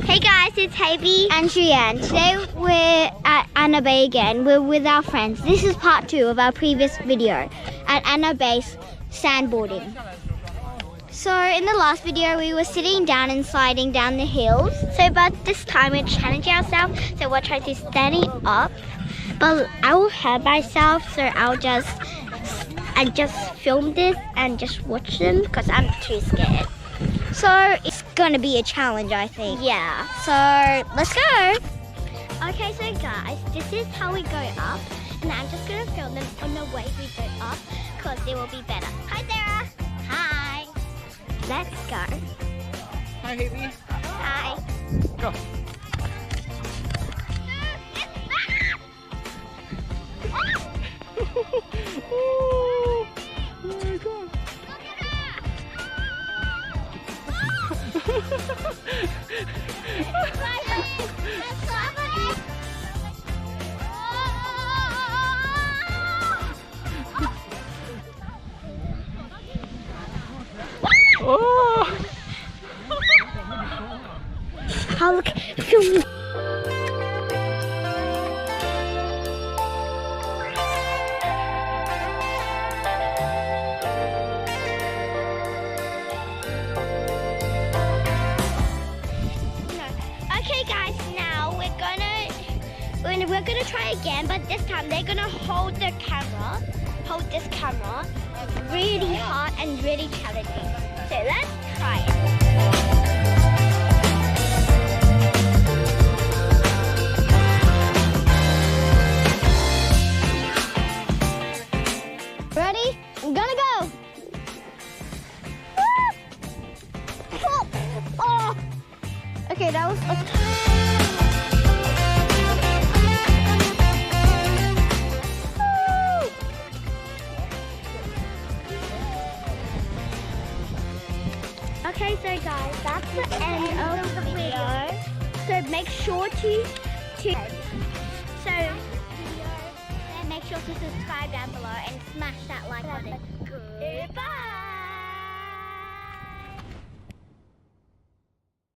Hey guys, it's Haby and Julianne. Today we're at Anna Bay again. We're with our friends. This is part 2 of our previous video at Anna Bay's sandboarding. So in the last video we were sitting down and sliding down the hills. So but this time we're challenging ourselves. So we're trying to stand up. But I will hurt myself, so I'll just film this and just watch them because I'm too scared. So it's gonna be a challenge, I think. Yeah, so let's go. Okay, so guys, this is how we go up. And I'm just gonna film them on the way we go up because it will be better. Hi Sarah. Hi. Let's go. Hi, Haby. Hi. Go. Oh my God. Oh! Oh, look, film. Okay guys, now we're gonna try again, but this time they're gonna hold this camera really hard and really challenging. So let's try it. Ready? I'm gonna go. Oh. Okay, that was Okay, so guys, that's the end of the video. So make sure to make sure to subscribe down below and smash that like button. Goodbye.